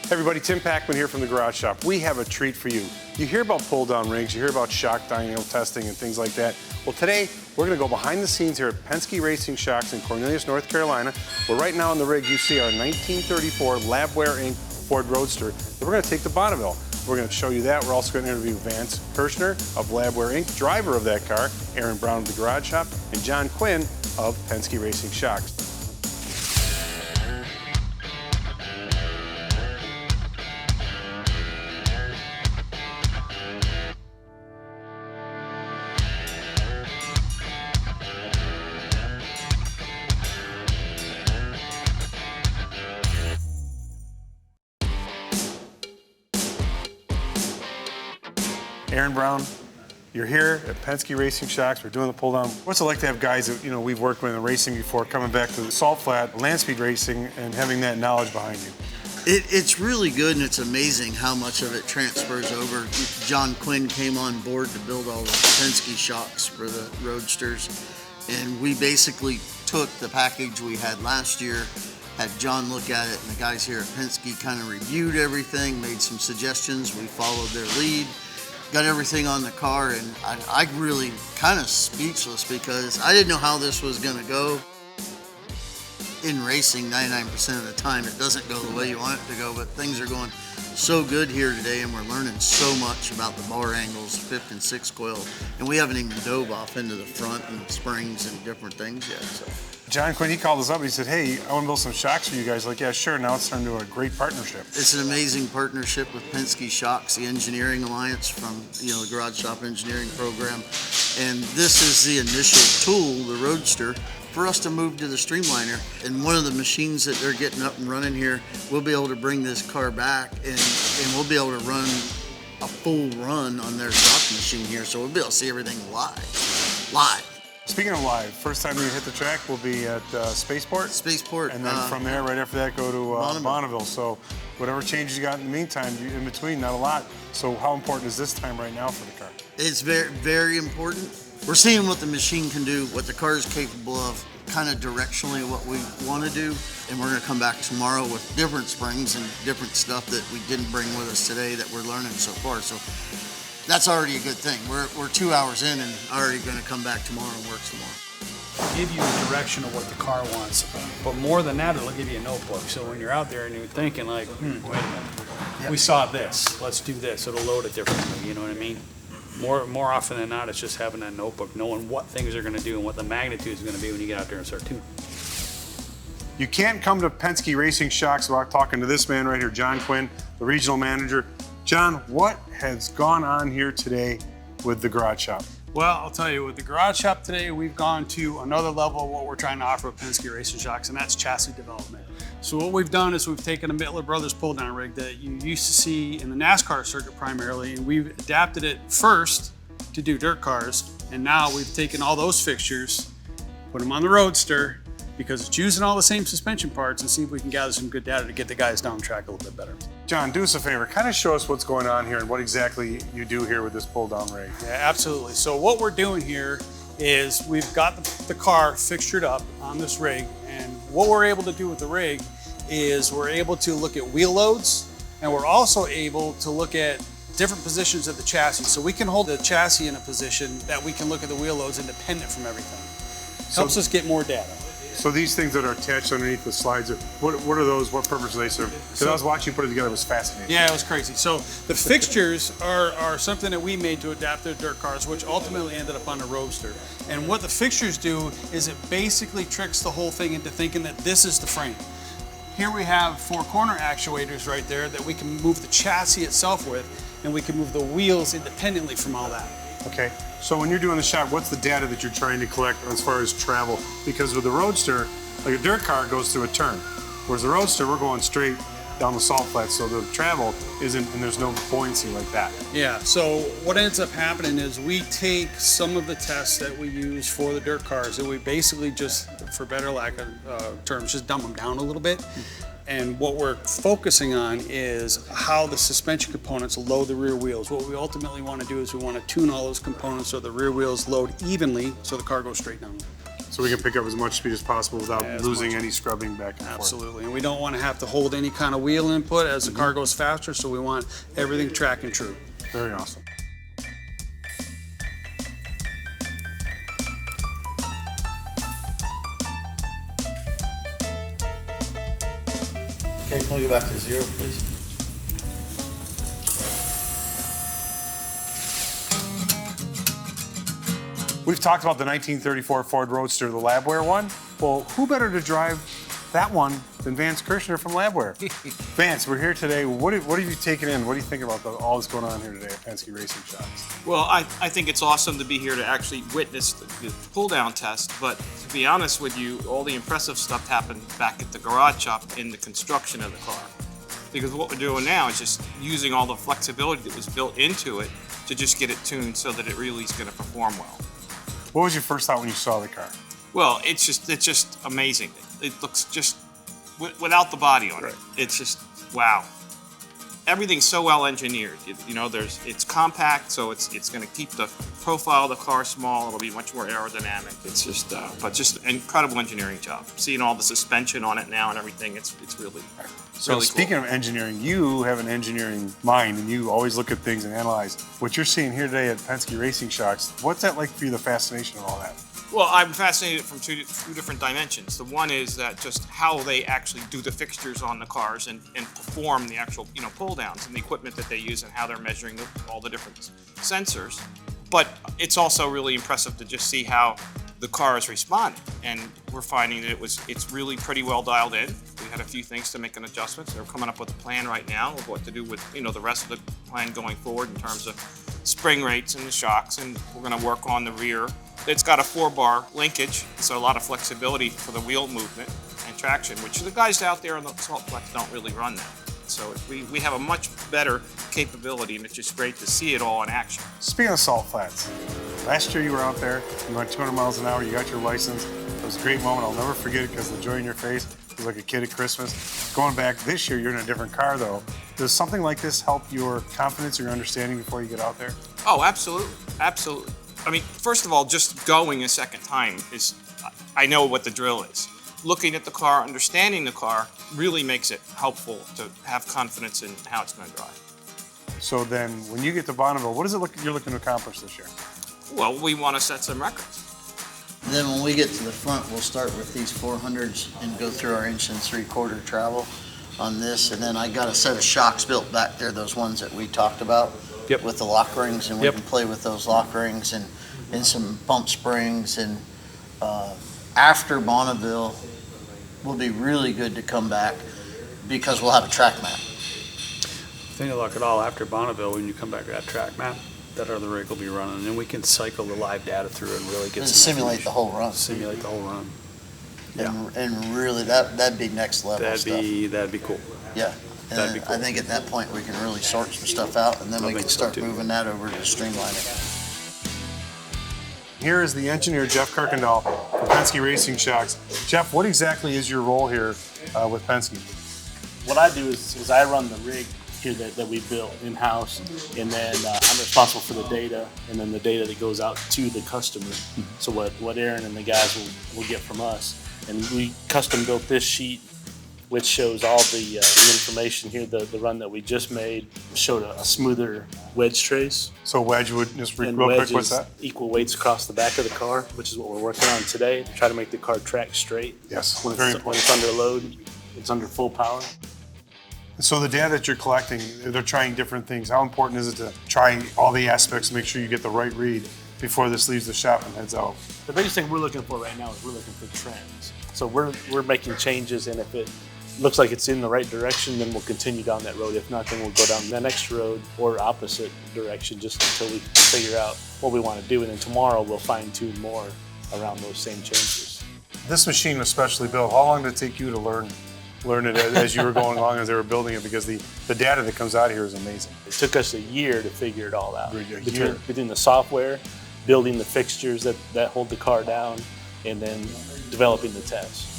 Hey everybody, Tim Packman here from the Garage Shop. We have a treat for you. You hear about pull-down rigs, you hear about shock dyno testing and things like that. Well, today we're going to go behind the scenes here at Penske Racing Shocks in Cornelius, North Carolina. Where right now on the rig you see our 1934 LabWare Inc. Ford Roadster that we're going to take to Bonneville. We're going to show you that. We're also going to interview Vance Kirshner of LabWare Inc., driver of that car, Aaron Brown of the Garage Shop, and John Quinn of Penske Racing Shocks. Aaron Brown, you're here at Penske Racing Shocks. We're doing the pull down. What's it like to have guys that we've worked with in racing before coming back to the Salt Flat, land speed racing, and having that knowledge behind you? It's really good, and it's amazing how much of it transfers over. John Quinn came on board to build all the Penske shocks for the Roadsters, and we basically took the package we had last year, had John look at it, and the guys here at Penske kind of reviewed everything, made some suggestions. We followed their lead. Got everything on the car, and I really kind of speechless because I didn't know how this was going to go. In racing, 99% of the time, it doesn't go the way you want it to go, but things are going so good here today, and we're learning so much about the bar angles, 5th and 6th coil, and we haven't even dove off into the front and springs and different things yet. So. John Quinn, he called us up. He said, hey, I want to build some shocks for you guys. Like, yeah, sure. Now it's turned into a great partnership. It's an amazing partnership with Penske Shocks, the engineering alliance from the Garage Shop Engineering Program. And this is the initial tool, the Roadster, for us to move to the Streamliner. And one of the machines that they're getting up and running here, we'll be able to bring this car back and we'll be able to run a full run on their stock machine here. So we'll be able to see everything live. Speaking of live, first time you hit the track will be at Spaceport. Spaceport. And then from there, right after that, go to Bonneville. So whatever changes you got in the meantime, in between, not a lot. So how important is this time right now for the car? It's very, very important. We're seeing what the machine can do, what the car is capable of, kind of directionally what we want to do. And we're going to come back tomorrow with different springs and different stuff that we didn't bring with us today that we're learning so far. So that's already a good thing. We're 2 hours in and already going to come back tomorrow and work some more. Give you the direction of what the car wants, but more than that, it'll give you a notebook. So when you're out there and you're thinking like, wait a minute, we saw this, let's do this. It'll load it differently. You know what I mean? More often than not, it's just having that notebook, knowing what things are going to do and what the magnitude is going to be when you get out there and start tuning. You can't come to Penske Racing Shocks without talking to this man right here, John Quinn, the regional manager. John, what has gone on here today with the Garage Shop? Well, I'll tell you, with the Garage Shop today, we've gone to another level of what we're trying to offer with Penske Racing Shocks, and that's chassis development. So what we've done is we've taken a Mittler Brothers pull-down rig that you used to see in the NASCAR circuit primarily, and we've adapted it first to do dirt cars, and now we've taken all those fixtures, put them on the Roadster, because it's using all the same suspension parts, and see if we can gather some good data to get the guys down track a little bit better. John, do us a favor, kind of show us what's going on here and what exactly you do here with this pull-down rig. Yeah, absolutely. So what we're doing here is we've got the car fixtured up on this rig, and what we're able to do with the rig is we're able to look at wheel loads, and we're also able to look at different positions of the chassis. So we can hold the chassis in a position that we can look at the wheel loads independent from everything. Helps us get more data. So these things that are attached underneath the slides, what are those? What purpose do they serve? Because I was watching you put it together, it was fascinating. Yeah, it was crazy. So the fixtures are something that we made to adapt to dirt cars, which ultimately ended up on the Roadster. And what the fixtures do is it basically tricks the whole thing into thinking that this is the frame. Here we have 4 corner actuators right there that we can move the chassis itself with, and we can move the wheels independently from all that. Okay, so when you're doing the shot, what's the data that you're trying to collect as far as travel? Because with the Roadster, like a dirt car goes through a turn, whereas the Roadster, we're going straight down the salt flats, so the travel isn't, and there's no buoyancy like that. Yeah, so what ends up happening is we take some of the tests that we use for the dirt cars, and we basically just, for better lack of terms, just dumb them down a little bit. And what we're focusing on is how the suspension components load the rear wheels. What we ultimately want to do is we want to tune all those components so the rear wheels load evenly so the car goes straight down. So we can pick up as much speed as possible without losing any scrubbing back and forth. Absolutely, and we don't want to have to hold any kind of wheel input as the car goes faster, so we want everything tracking true. Very awesome. Okay, can we go back to 0, please? We've talked about the 1934 Ford Roadster, the LabWare one. Well, who better to drive that one than Vance Kirshner from LabWare? Vance, we're here today. What have you taken in? What do you think about all that's going on here today at Penske Racing Shocks? Well, I think it's awesome to be here to actually witness the pull-down test, but to be honest with you, all the impressive stuff happened back at the garage shop in the construction of the car. Because what we're doing now is just using all the flexibility that was built into it to just get it tuned so that it really is going to perform well. What was your first thought when you saw the car? Well, it's just amazing. It looks just, without the body on it, it's just, wow. Everything's so well engineered. It's compact, so it's going to keep the profile of the car small. It'll be much more aerodynamic. It's just, but just an incredible engineering job. Seeing all the suspension on it now and everything, it's really. So really speaking cool. of engineering, you have an engineering mind and you always look at things and analyze. What you're seeing here today at Penske Racing Shocks, what's that like for you, the fascination of all that? Well, I'm fascinated from two different dimensions. The one is that just how they actually do the fixtures on the cars and perform the actual pull downs and the equipment that they use and how they're measuring all the different sensors. But it's also really impressive to just see how the car is responding, and we're finding that it's really pretty well dialed in. We had a few things to make an adjustment. They're coming up with a plan right now of what to do with the rest of the plan going forward in terms of spring rates and the shocks, and we're going to work on the rear. It's got a 4-bar linkage, so a lot of flexibility for the wheel movement and traction, which the guys out there on the Salt Flats don't really run that. So we have a much better capability, and it's just great to see it all in action. Speaking of Salt Flats, last year you were out there, you went 200 miles an hour, you got your license. It was a great moment. I'll never forget it because the joy in your face was like a kid at Christmas. Going back this year, you're in a different car though. Does something like this help your confidence or your understanding before you get out there? Oh, absolutely, absolutely. I mean, first of all, just going a second time is, I know what the drill is. Looking at the car, understanding the car really makes it helpful to have confidence in how it's going to drive. So then when you get to Bonneville, what is it you're looking to accomplish this year? Well, we want to set some records. Then when we get to the front, we'll start with these 400s and go through our 1 3/4 travel on this. And then I got a set of shocks built back there, those ones that we talked about with the lock rings, and we can play with those lock rings and some bump springs. And after Bonneville, will be really good to come back because we'll have a track map. Think of luck at all after Bonneville, when you come back to that track map, that other rig will be running, and we can cycle the live data through and really get And some simulate the whole run. simulate the whole run. And really, that'd be next level That'd stuff. be cool. Yeah. And that'd be cool. I think at that point we can really sort some stuff out, and then we think can so, start too. moving that over to streamline it. Here is the engineer, Jeff Kirkendall, from Penske Racing Shocks. Jeff, what exactly is your role here with Penske? What I do is I run the rig here that we built in-house, and then I'm responsible for the data, and then the data that goes out to the customer. So what Aaron and the guys will get from us. And we custom built this sheet, which shows all the information here. The run that we just made showed a smoother wedge trace. So wedge would, just real And quick, wedges what's that? equal weights across the back of the car, which is what we're working on today, to try to make the car track straight. Yes, When very when it's under load, it's under full power. So the data that you're collecting, they're trying different things. How important is it to try all the aspects to make sure you get the right read before this leaves the shop and heads out? The biggest thing we're looking for right now is we're looking for trends. So we're making changes, and if it looks like it's in the right direction, then we'll continue down that road. If not, then we'll go down the next road or opposite direction just until we figure out what we want to do. And then tomorrow we'll fine tune more around those same changes. This machine was specially built. How long did it take you to learn it as you were going along, as they were building it? Because the data that comes out here is amazing. It took us a year to figure it all out. A year. Between the software, building the fixtures that hold the car down, and then developing the tests.